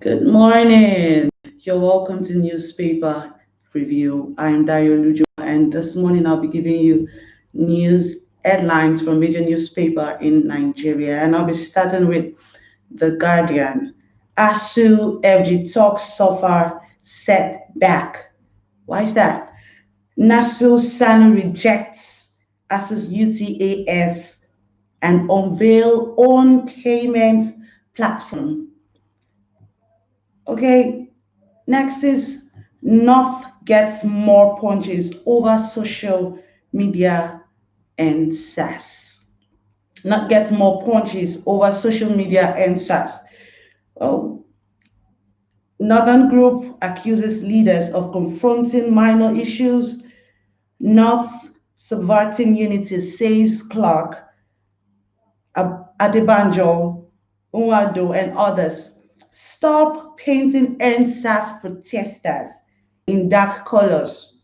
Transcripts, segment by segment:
Good morning. You're welcome to Newspaper Review. I am Dayo Lujo, and this morning I'll be giving you news headlines from major newspaper in Nigeria. And I'll be starting with The Guardian. ASU FG talks suffer setback. Why is that? Nasu Sani rejects ASU's UTAS and unveil own payment platform. Okay, next is North gets more punches over social media and SARS. North gets more punches over social media and SARS. Well, Northern Group accuses leaders of confronting minor issues. North subverting unity, says Clark, Adebanjo, Nwado, and others. Stop painting NSAS protesters in dark colors.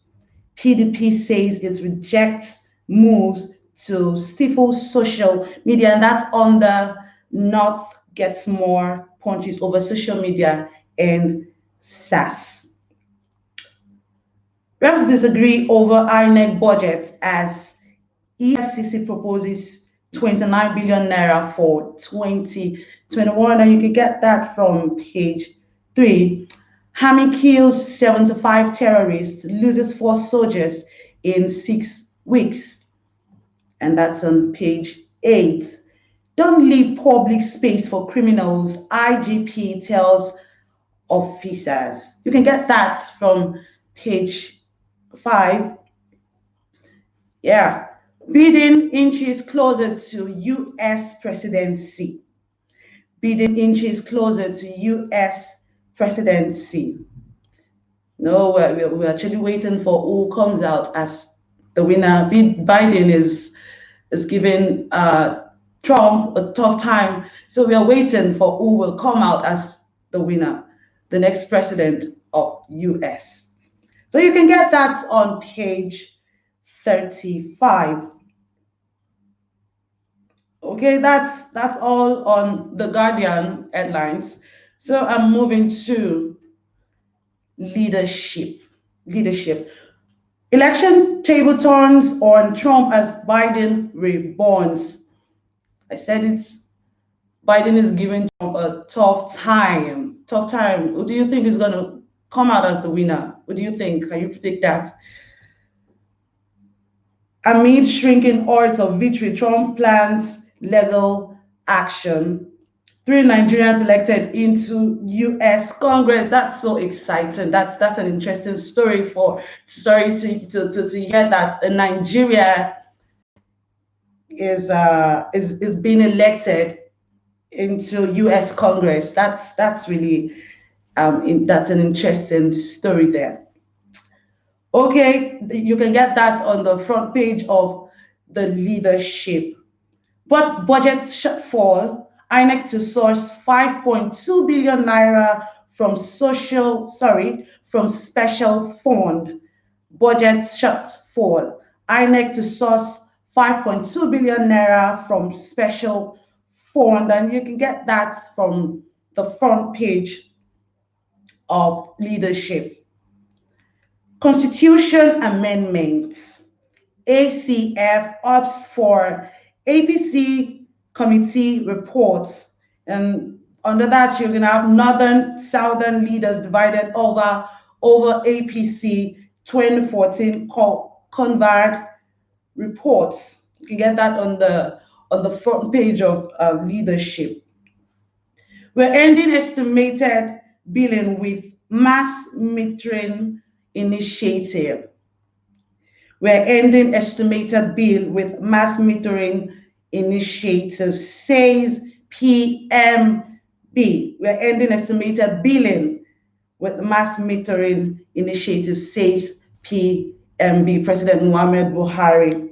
PDP says it rejects moves to stifle social media, and that's under North gets more punches over social media and SAS. Reps disagree over INEC budget as EFCC proposes 29 billion naira for 2021, and you can get that from page 3. Army kills 75 terrorists, loses 4 soldiers in 6 weeks, and that's on page 8. Don't leave public space for criminals, IGP tells officers. You can get that from page 5. Yeah. Biden inches closer to US presidency. Biden inches closer to US presidency. No, we're actually waiting for who comes out as the winner. Biden is giving Trump a tough time. So we are waiting for who will come out as the winner, the next president of US. So you can get that on page 35. Okay, that's all on the Guardian headlines. So I'm moving to leadership. Leadership. Election table turns on Trump as Biden reborns. I said it's Biden is giving Trump a tough time. Tough time. Who do you think is going to come out as the winner? What do you think? Can you predict that? Amid shrinking odds of victory, Trump plans legal action. 3 Nigerians elected into U.S. Congress. That's so exciting. That's an interesting story for. Sorry to hear that Nigeria is being elected into U.S. Congress. That's really that's an interesting story there. Okay, you can get that on the front page of the leadership. But budget shortfall, INEC to source 5.2 billion naira from from special fund. Budget shortfall, INEC to source 5.2 billion naira from special fund, and you can get that from the front page of leadership. Constitution amendments. ACF opts for APC committee reports. And under that, you're going to have northern, southern leaders divided over APC 2014 Convard reports. You can get that on the front page of leadership. We're ending estimated billing with mass metering initiative. We're ending estimated bill with mass metering initiative, says PMB. We're ending estimated billing with mass metering initiative, says PMB, President Muhammad Buhari.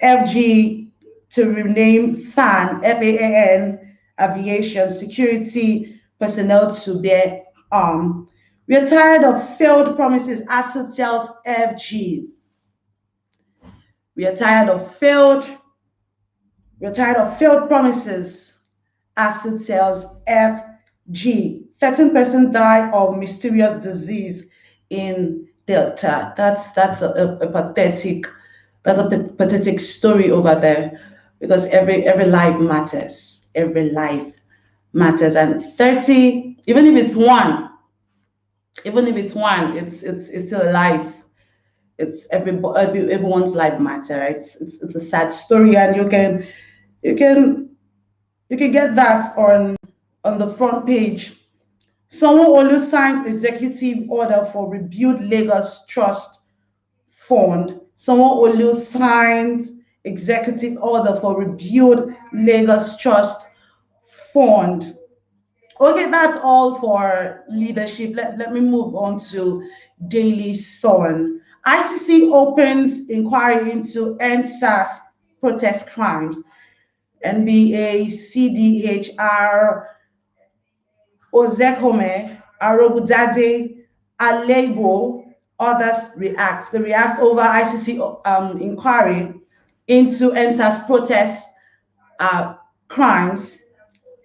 FG to rename FAN, FAAN, Aviation Security Personnel to bear arm. We are tired of failed promises, ASU tells FG. We are tired of failed promises, ASU tells FG. 13 persons die of mysterious disease in Delta. That's a pathetic pathetic story over there, because every life matters. Every life matters, and 30, even if it's one, it's still a life. It's everyone's life matter. Right? It's a sad story, and you can you can get that on the front page. Sanwo-Olu signs executive order for rebuild Lagos Trust Fund. Sanwo-Olu signs executive order for rebuild Lagos Trust Fund. Okay, that's all for leadership. Let me move on to Daily Sun. ICC opens inquiry into NSAS protest crimes. NBA, CDHR, Ozekome, Arobudade, Alebo, others react. They react over ICC inquiry into NSAS protest crimes.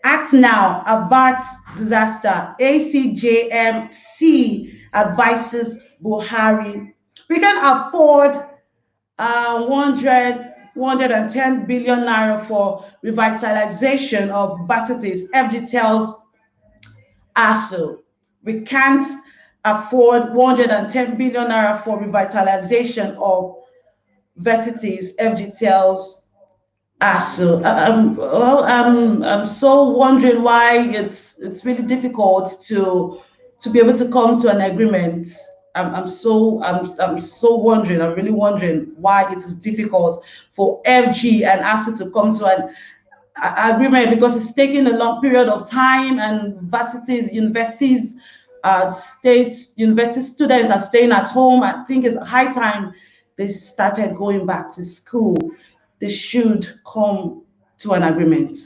Act now, avert disaster. ACJMC advises Buhari. We can afford 110 billion naira for revitalization of varsities. FG tells ASU. We can't afford 110 billion naira for revitalization of varsities. FG tells ASU. I'm so wondering why it's really difficult to be able to come to an agreement. I'm so wondering. I'm really wondering why it is difficult for FG and ASU to come to an agreement, because it's taking a long period of time, and universities, state university students are staying at home. I think it's high time they started going back to school. They should come to an agreement.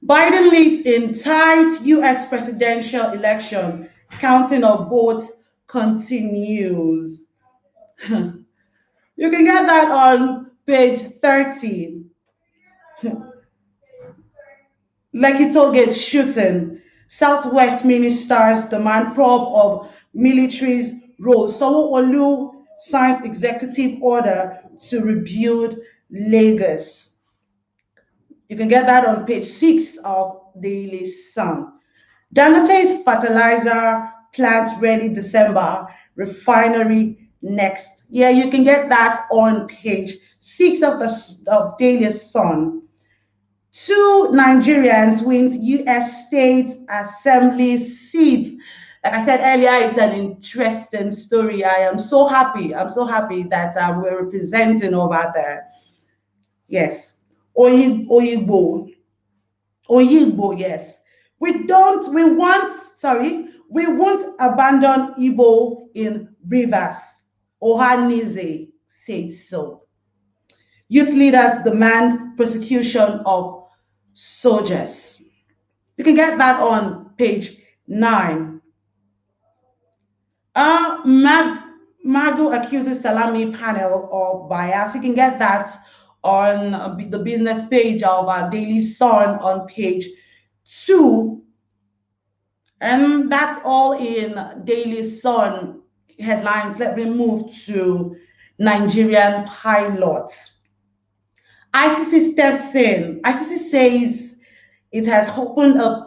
Biden leads in tight US presidential election. Counting of votes continues. You can get that on page 30. Lekki Tollgate shooting. Southwest ministers demand probe of military's role. Sanwo-Olu signs executive order to rebuild Lagos. You can get that on page 6 of Daily Sun. Dangote's fertilizer plant ready December, refinery next. Yeah, you can get that on page 6 of Daily Sun. 2 Nigerians wins U.S. State Assembly seats. Like I said earlier, it's an interesting story. I am so happy. I'm so happy that we're representing over there. Yes. Oyigbo. Oyigbo, yes. We won't abandon Igbo in Rivers. Ohanize says so. Youth leaders demand prosecution of soldiers. You can get that on page 9. Magu accuses Salami panel of bias. You can get that on the business page of our Daily Sun on page 2. And that's all in Daily Sun headlines. Let me move to Nigerian pilots. ICC steps in. ICC says it has opened a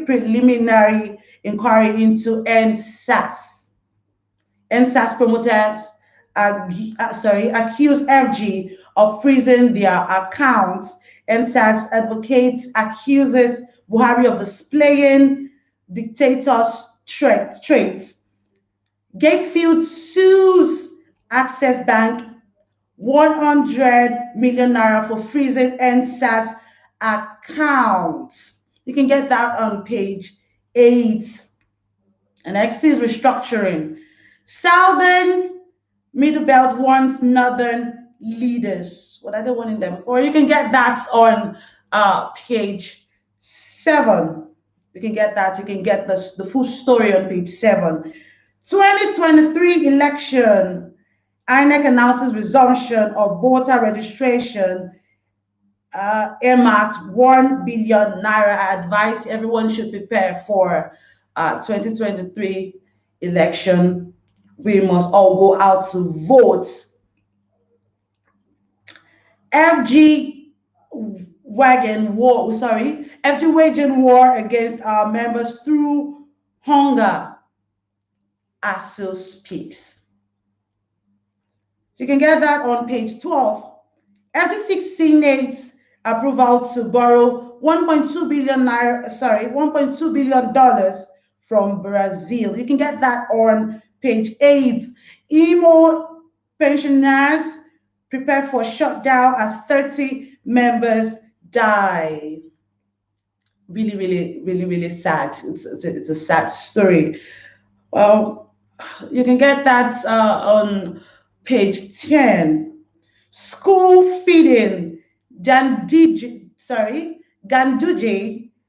preliminary inquiry into NSAS. NSAS promoters accuse FG of freezing their accounts. NSAS advocates accuses Buhari of displaying dictator's traits. Gatefield sues Access Bank 100 million naira for freezing NSAS accounts. You can get that on page 8. And next is restructuring. Southern Middle Belt wants Northern leaders. What are they wanting them for? You can get that on page 7. You can get that. You can get the full story on page 7. 2023 election. INEC announces resumption of voter registration earmarked 1 billion naira. I advise everyone should prepare for 2023 election. We must all go out to vote. FG wagon war, sorry, FG waging war against our members through hunger ASU speaks. You can get that on page 12. FG6 Senate's approval to borrow 1.2 billion naira, sorry, $1.2 billion from Brazil. You can get that on page 8. Imo pensioners prepare for shutdown as 30 members die. Really, really, really, really sad. It's a sad story. Well, you can get that on page 10. School feeding. Ganduje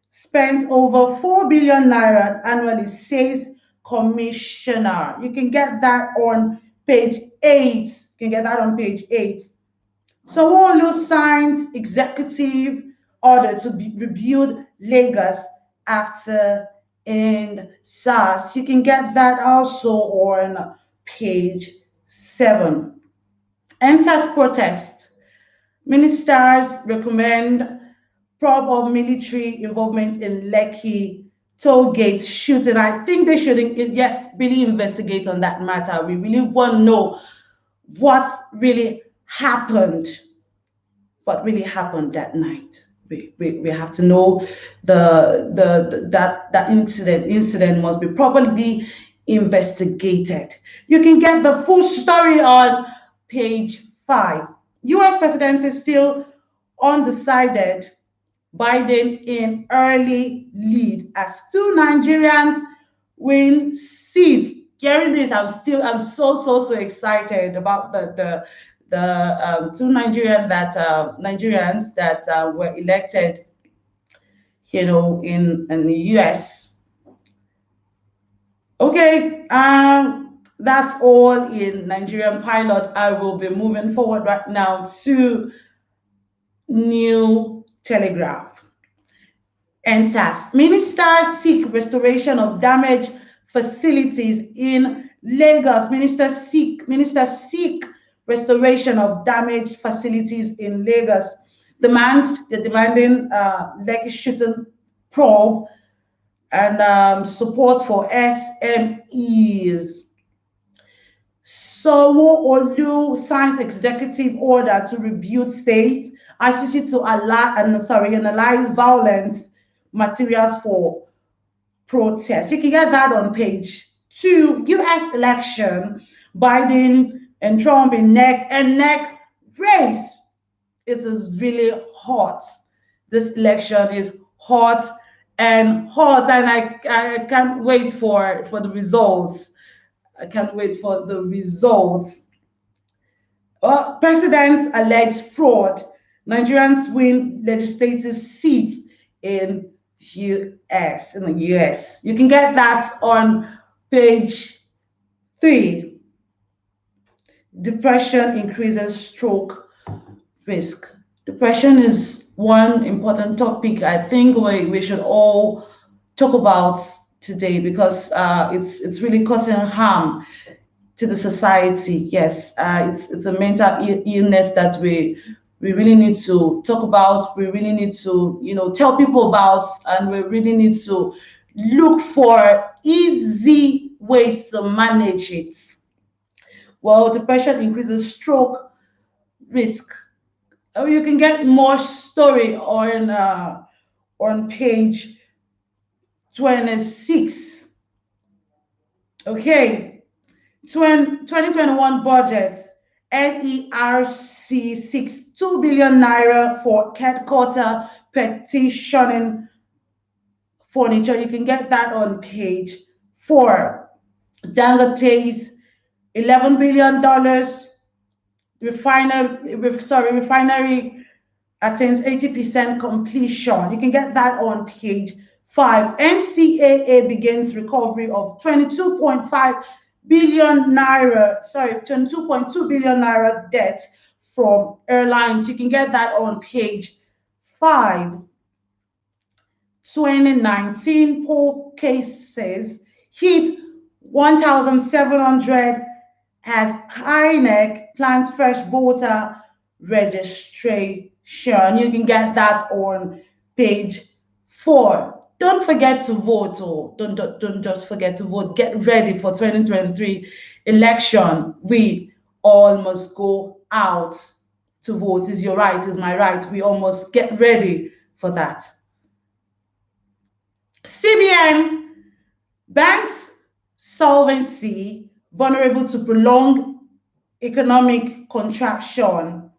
spends over 4 billion naira annually, says commissioner. You can get that on page 8. You can get that on page 8. Sanwo-Olu signs executive order to rebuild Lagos after and SARS. You can get that also on page 7. NSAS protest. Ministers recommend probe of military involvement in Lekki toll gate shooting. I think they should, yes, really investigate on that matter. We really want to know what really happened that night. We have to know that incident must be properly investigated. You can get the full story on page 5. US presidency still undecided. Biden in early lead as 2 Nigerians win seats. Hearing this, I'm so excited about the 2 Nigerians that were elected, in the US. Okay, that's all in Nigerian pilot. I will be moving forward right now to New Telegraph. NSAS. Ministers seek restoration of damaged facilities in Lagos. Ministers seek restoration of damaged facilities in Lagos. They're demanding Lekki shooting probe and support for SMEs. Sanwo-Olu signs executive order to rebuild state. ICC to analyze violence materials for protest. You can get that on page 2. US election. Biden and Trump in neck and neck race. It is really hot. This election is hot, and I can't wait for the results. I can't wait for the results. President alleges fraud. Nigerians win legislative seats in the US. You can get that on page 3. Depression increases stroke risk. Depression is one important topic I think we should all talk about today, because it's really causing harm to the society. Yes, it's a mental illness that we really need to talk about. We really need to tell people about, and we really need to look for easy ways to manage it. Well, depression increases stroke risk. You can get more story on page 26. Okay, 2021 budget. NERC seeks 2 billion naira for headquarter petitioning furniture. You can get that on page 4. Dangote's $11 billion refinery attains 80% completion. You can get that on page 5. NCAA begins recovery of 22.2 billion naira debt from airlines. You can get that on page 5, 2019 poll cases hit 1,700 as INEC plans fresh voter registration. You can get that on page 4. Don't forget to vote, or don't just forget to vote. Get ready for 2023 election. We all must go out to vote. Is your right, is my right. We all must get ready for that. CBN, banks solvency vulnerable to prolonged economic contraction.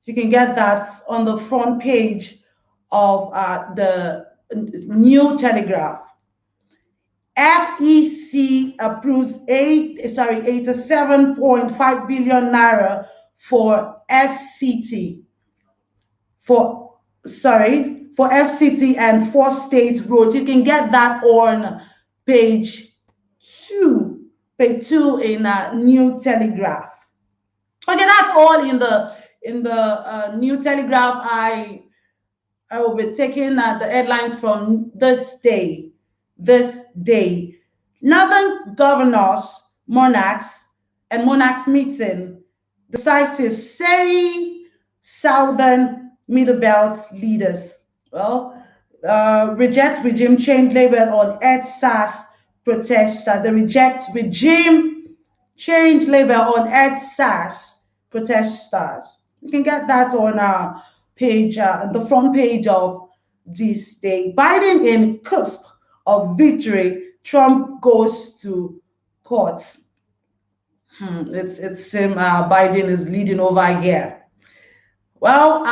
You can get that on the front page of the New Telegraph. FEC approves 87.5 billion naira for FCT. For FCT and 4 state roads. You can get that on page 2 in New Telegraph. Okay, that's all in the New Telegraph. I will be taking the headlines from this day. Northern governors, monarchs meeting decisive, say Southern Middle Belt leaders. Well, reject regime change label on EdSARS protesters. They reject regime change label on EdSARS protesters. You can get that on our page, the front page of this day. Biden in cusp of victory. Trump goes to court. It's him. Biden is leading over here. Well,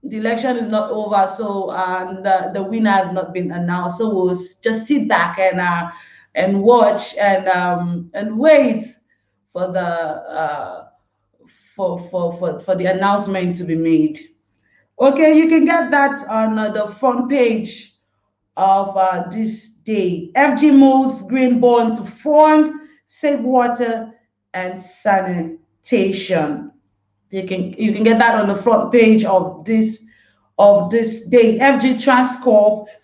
the election is not over, so the winner has not been announced. So we'll just sit back and watch and wait for the for the announcement to be made. Okay, you can get that on the front page of this day. FG moves green bond to fund safe water and sanitation. You can get that on the front page of this day. FG Transcorp